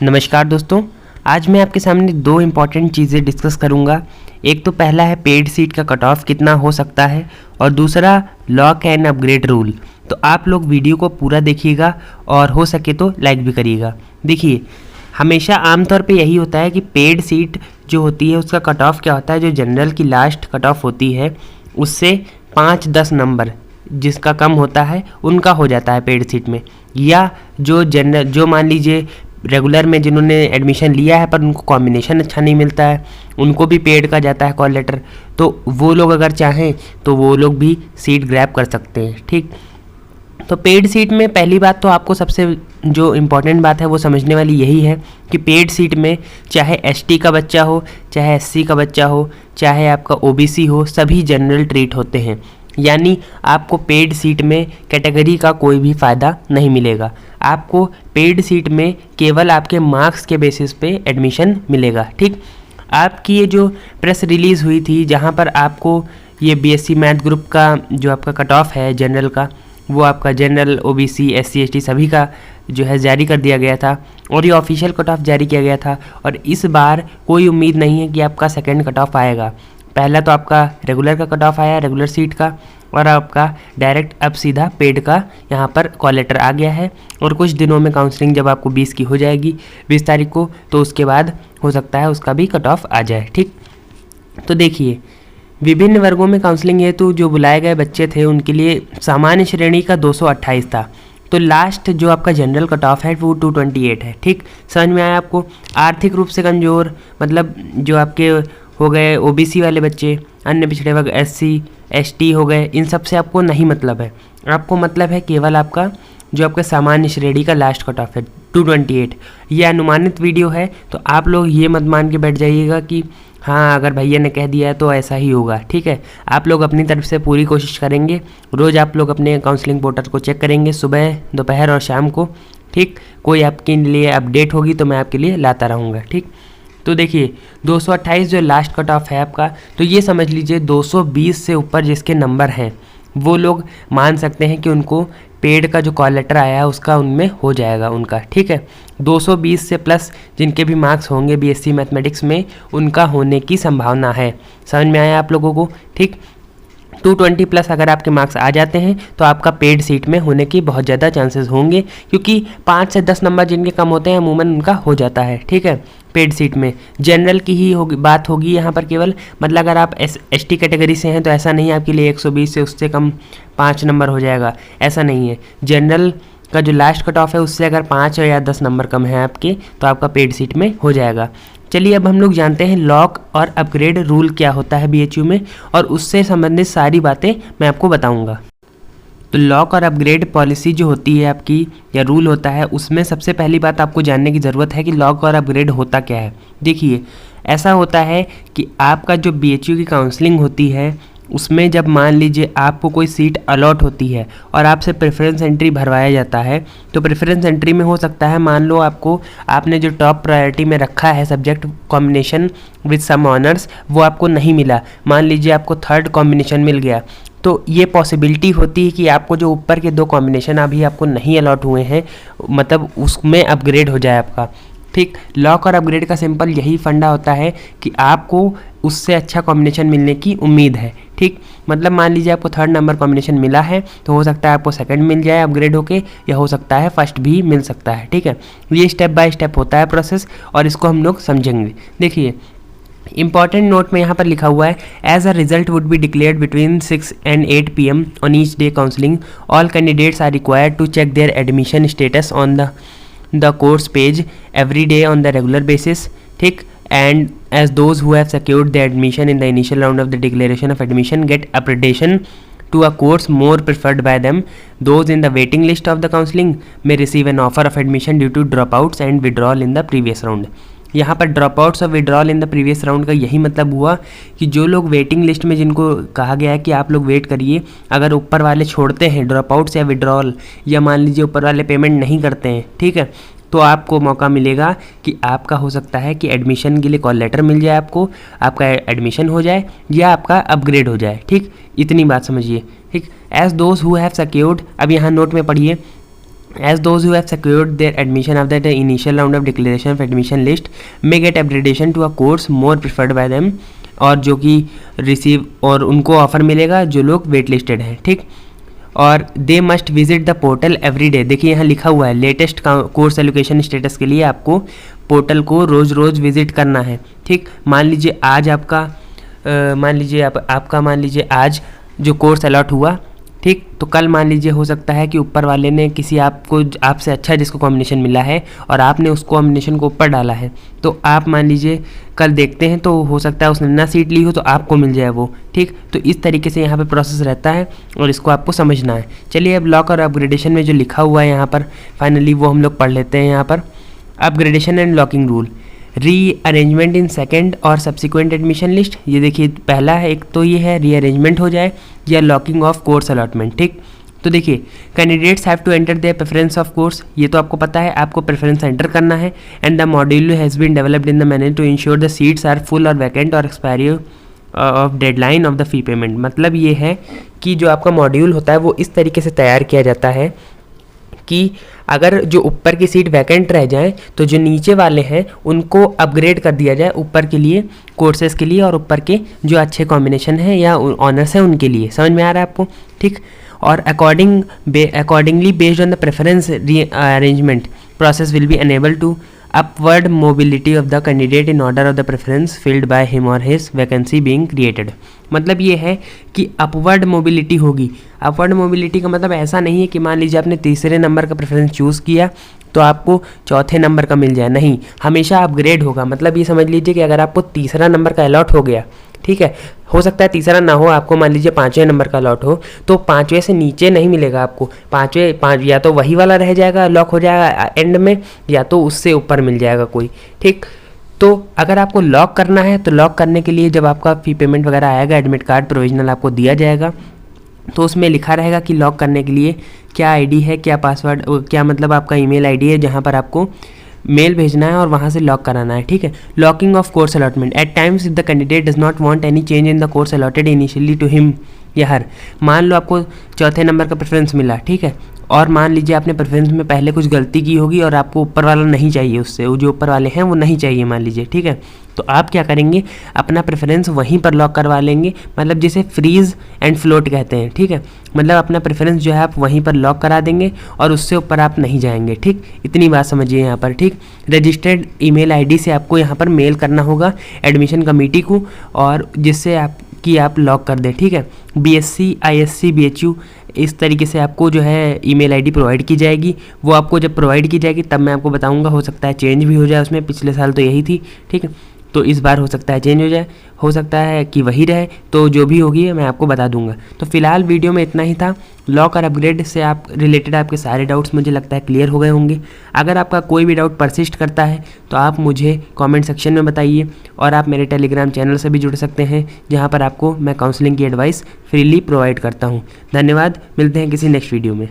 नमस्कार दोस्तों, आज मैं आपके सामने दो इम्पॉर्टेंट चीज़ें डिस्कस करूंगा। एक तो पहला है पेड सीट का कट ऑफ कितना हो सकता है और दूसरा लॉक एंड अपग्रेड रूल। तो आप लोग वीडियो को पूरा देखिएगा और हो सके तो लाइक भी करिएगा। देखिए, हमेशा आमतौर पे यही होता है कि पेड सीट जो होती है उसका कट ऑफ क्या होता है, जो जनरल की लास्ट कट ऑफ होती है उससे 5-10 नंबर जिसका कम होता है उनका हो जाता है पेड सीट में। या जो मान लीजिए रेगुलर में जिन्होंने एडमिशन लिया है पर उनको कॉम्बिनेशन अच्छा नहीं मिलता है, उनको भी पेड का जाता है कॉल लेटर, तो वो लोग अगर चाहें तो वो लोग भी सीट ग्रैब कर सकते हैं। ठीक, तो पेड सीट में पहली बात तो आपको सबसे जो इम्पोर्टेंट बात है वो समझने वाली यही है कि पेड सीट में चाहे एसटी का बच्चा हो, चाहे एससी का बच्चा हो, चाहे आपका ओबीसी हो, सभी जनरल ट्रीट होते हैं। यानी आपको पेड सीट में कैटेगरी का कोई भी फ़ायदा नहीं मिलेगा। आपको पेड सीट में केवल आपके मार्क्स के बेसिस पे एडमिशन मिलेगा। ठीक, आपकी ये जो प्रेस रिलीज़ हुई थी जहाँ पर आपको ये बीएससी मैथ ग्रुप का जो आपका कट ऑफ है जनरल का, वो आपका जनरल, ओबीसी, एससी, एसटी सभी का जो है जारी कर दिया गया था और ये ऑफिशियल कट ऑफ जारी किया गया था। और इस बार कोई उम्मीद नहीं है कि आपका सेकंड कट ऑफ आएगा। पहला तो आपका रेगुलर का कट ऑफ आया, रेगुलर सीट का, और आपका डायरेक्ट अब सीधा पेड का यहाँ पर कॉल लेटर आ गया है। और कुछ दिनों में काउंसलिंग जब आपको 20 की हो जाएगी, 20 तारीख को, तो उसके बाद हो सकता है उसका भी कट ऑफ आ जाए। ठीक, तो देखिए, विभिन्न वर्गों में काउंसलिंग हेतु जो बुलाए गए बच्चे थे उनके लिए सामान्य श्रेणी का 228 था। तो लास्ट जो आपका जनरल कट ऑफ है वो 228 है। ठीक, समझ में आया आपको। आर्थिक रूप से कमज़ोर मतलब जो आपके हो गए ओबीसी वाले बच्चे, अन्य पिछड़े वर्ग, एससी, एसटी हो गए, इन सब से आपको नहीं मतलब है। आपको मतलब है केवल आपका जो आपका सामान्य श्रेणी का लास्ट कट ऑफ है 228। ये अनुमानित वीडियो है, तो आप लोग ये मत मान के बैठ जाइएगा कि हाँ अगर भैया ने कह दिया है तो ऐसा ही होगा। ठीक है, आप लोग अपनी तरफ से पूरी कोशिश करेंगे। रोज़ आप लोग अपने काउंसलिंग पोर्टल को चेक करेंगे, सुबह, दोपहर और शाम को। ठीक, कोई आपके लिए अपडेट होगी तो मैं आपके लिए लाता रहूँगा। ठीक, तो देखिए 228 जो लास्ट कट ऑफ है आपका, तो ये समझ लीजिए 220 से ऊपर जिसके नंबर हैं वो लोग मान सकते हैं कि उनको पेड का जो कॉल लेटर आया है उसका उनमें हो जाएगा उनका। ठीक है, 220 से प्लस जिनके भी मार्क्स होंगे बीएससी मैथमेटिक्स में उनका होने की संभावना है। समझ में आया आप लोगों को। ठीक, 220 प्लस अगर आपके मार्क्स आ जाते हैं तो आपका पेड सीट में होने की बहुत ज़्यादा चांसेस होंगे, क्योंकि 5 से 10 नंबर जिनके कम होते हैं अमूमन उनका हो जाता है। ठीक है, पेड सीट में जनरल की ही बात होगी यहाँ पर केवल। मतलब अगर आप एसटी कैटेगरी से हैं तो ऐसा नहीं है आपके लिए 120 से उससे कम 5 नंबर हो जाएगा, ऐसा नहीं है। जनरल का जो लास्ट कट ऑफ है उससे अगर 5 या 10 नंबर कम है आपके तो आपका पेड सीट में हो जाएगा। चलिए अब हम लोग जानते हैं लॉक और अपग्रेड रूल क्या होता है बीएचयू में, और उससे संबंधित सारी बातें मैं आपको बताऊंगा। तो लॉक और अपग्रेड पॉलिसी जो होती है आपकी या रूल होता है, उसमें सबसे पहली बात आपको जानने की ज़रूरत है कि लॉक और अपग्रेड होता क्या है। देखिए, ऐसा होता है कि आपका जो बीएचयू की काउंसलिंग होती है उसमें जब मान लीजिए आपको कोई सीट अलॉट होती है और आपसे प्रेफरेंस एंट्री भरवाया जाता है, तो प्रेफरेंस एंट्री में हो सकता है मान लो आपने जो टॉप प्रायोरिटी में रखा है subject combination with some honours वो आपको नहीं मिला, मान लीजिए आपको थर्ड कॉम्बिनेशन मिल गया, तो ये पॉसिबिलिटी होती है कि आपको जो ऊपर के 2 कॉम्बिनेशन अभी आपको नहीं अलॉट हुए हैं मतलब उसमें अपग्रेड हो जाए आपका। ठीक, लॉक और अपग्रेड का सिंपल यही फंडा होता है कि आपको उससे अच्छा कॉम्बिनेशन मिलने की उम्मीद है। ठीक, मतलब मान लीजिए आपको थर्ड नंबर कॉम्बिनेशन मिला है तो हो सकता है आपको सेकंड मिल जाए अपग्रेड होके, या हो सकता है फर्स्ट भी मिल सकता है। ठीक है, ये स्टेप बाय स्टेप होता है प्रोसेस और इसको हम लोग समझेंगे। देखिए, इंपॉर्टेंट नोट में यहाँ पर लिखा हुआ है, as a result would be declared between 6 and 8 PM on each day counselling, all candidates are required to check their admission status on the course page every day on the regular basis. ठीक, and as those who have secured the admission in the initial round of the declaration of admission get accreditation to a course more preferred by them, those in the waiting list of the counseling may receive an offer of admission due to dropouts and withdrawal in the previous round. यहाँ पर dropouts और withdrawal in the previous round का यही मतलब हुआ कि जो लोग वेटिंग लिस्ट में जिनको कहा गया है कि आप लोग वेट करिए, अगर ऊपर वाले छोड़ते हैं ड्रॉपआउट्स या विड्रॉल, या मान लीजिए ऊपर वाले पेमेंट नहीं करते हैं, ठीक है, तो आपको मौका मिलेगा कि आपका हो सकता है कि एडमिशन के लिए कॉल लेटर मिल जाए आपको, आपका एडमिशन हो जाए या आपका अपग्रेड हो जाए। ठीक, इतनी बात समझिए। ठीक, as those who have secured, अब यहाँ नोट में पढ़िए, as those who have secured their admission of that initial round of declaration of admission list may get upgradation to a course more preferred by them, और जो कि receive और उनको offer मिलेगा जो लोग वेट लिस्टेड हैं, ठीक। और they must visit the portal every day. देखिए यहाँ लिखा हुआ है लेटेस्ट कोर्स एलोकेशन स्टेटस के लिए आपको पोर्टल को रोज़ रोज़ विजिट करना है, ठीक। मान लीजिए आज आपका मान लीजिए आज जो कोर्स अलॉट हुआ, ठीक, तो कल मान लीजिए हो सकता है कि ऊपर वाले ने किसी आपसे अच्छा जिसको कॉम्बिनेशन मिला है और आपने उस कॉम्बिनेशन को ऊपर डाला है, तो आप मान लीजिए कल देखते हैं तो हो सकता है उसने ना सीट ली हो तो आपको मिल जाए वो, ठीक। तो इस तरीके से यहाँ पे प्रोसेस रहता है और इसको आपको समझना है। चलिए अब लॉक और अपग्रेडेशन में जो लिखा हुआ है यहाँ पर फाइनली वो हम लोग पढ़ लेते हैं। यहाँ पर upgradation and locking rule, rearrangement in second और सब्सिक्वेंट एडमिशन लिस्ट। ये देखिए पहला है, एक तो ये है रीअरेंजमेंट हो जाए या लॉकिंग ऑफ कोर्स अलॉटमेंट, ठीक। तो देखिए candidates have to enter their preference of course, ये तो आपको पता है, आपको प्रेफरेंस एंटर करना है। And the module has been developed in the manner to ensure the seats are full और वैकेंट और expiry of deadline of the fee payment. मतलब ये है कि जो आपका मॉड्यूल होता है वो इस तरीके से तैयार किया जाता है कि अगर जो ऊपर की सीट वैकेंट रह जाए तो जो नीचे वाले हैं उनको अपग्रेड कर दिया जाए ऊपर के लिए कोर्सेज़ के लिए, और ऊपर के जो अच्छे कॉम्बिनेशन हैं या ऑनर्स हैं उनके लिए। समझ में आ रहा है आपको, ठीक। और accordingly based on the preference arrangement process will be enable to upward mobility of the candidate in order of the preference field by him और हिज वैकेंसी बीइंग क्रिएटेड। मतलब ये है कि अपवर्ड मोबिलिटी होगी। अपवर्ड मोबिलिटी का मतलब ऐसा नहीं है कि मान लीजिए आपने तीसरे नंबर का प्रेफरेंस चूज़ किया तो आपको चौथे नंबर का मिल जाए, नहीं, हमेशा अपग्रेड होगा। मतलब ये समझ लीजिए कि अगर आपको तीसरा नंबर का अलॉट हो गया, ठीक है, हो सकता है तीसरा ना हो, आपको मान लीजिए 5वें नंबर का अलॉट हो, तो 5वें से नीचे नहीं मिलेगा आपको। 5 या तो वही वाला रह जाएगा, लॉक हो जाएगा एंड में, या तो उससे ऊपर मिल जाएगा कोई, ठीक। तो अगर आपको लॉक करना है तो लॉक करने के लिए जब आपका फी पेमेंट वगैरह आएगा, एडमिट कार्ड प्रोविजनल आपको दिया जाएगा, तो उसमें लिखा रहेगा कि लॉक करने के लिए क्या आईडी है, क्या पासवर्ड, क्या मतलब आपका ईमेल आईडी है जहाँ पर आपको मेल भेजना है और वहाँ से लॉक कराना है, ठीक है। Locking of course allotment, at times if the candidate does not want any change in the course allotted initially to him या हर। मान लो आपको चौथे नंबर का प्रेफरेंस मिला, ठीक है, और मान लीजिए आपने प्रेफरेंस में पहले कुछ गलती की होगी और आपको ऊपर वाला नहीं चाहिए, उससे वो जो ऊपर वाले हैं वो नहीं चाहिए मान लीजिए, ठीक है। तो आप क्या करेंगे, अपना प्रेफरेंस वहीं पर लॉक करवा लेंगे, मतलब जिसे फ्रीज एंड फ्लोट कहते हैं, ठीक है। मतलब अपना प्रेफरेंस जो है आप वहीं पर लॉक करा देंगे और उससे ऊपर आप नहीं जाएंगे, ठीक। इतनी बात समझिए यहाँ पर, ठीक। रजिस्टर्ड ईमेल आईडी से आपको यहाँ पर मेल करना होगा एडमिशन कमेटी को, और जिससे आप लॉक कर दें, ठीक है। बीएससी, आईएससी, बीएचयू, इस तरीके से आपको जो है ईमेल आईडी प्रोवाइड की जाएगी। वो आपको जब प्रोवाइड की जाएगी तब मैं आपको बताऊंगा, हो सकता है चेंज भी हो जाए उसमें, पिछले साल तो यही थी, ठीक है। तो इस बार हो सकता है चेंज हो जाए, हो सकता है कि वही रहे, तो जो भी होगी मैं आपको बता दूंगा। तो फिलहाल वीडियो में इतना ही था। लॉक और अपग्रेड से आप रिलेटेड आपके सारे डाउट्स मुझे लगता है क्लियर हो गए होंगे। अगर आपका कोई भी डाउट परसिस्ट करता है तो आप मुझे कमेंट सेक्शन में बताइए, और आप मेरे टेलीग्राम चैनल से भी जुड़ सकते हैं जहाँ पर आपको मैं काउंसलिंग की एडवाइस फ्रीली प्रोवाइड करता हूँ। धन्यवाद, मिलते हैं किसी नेक्स्ट वीडियो में।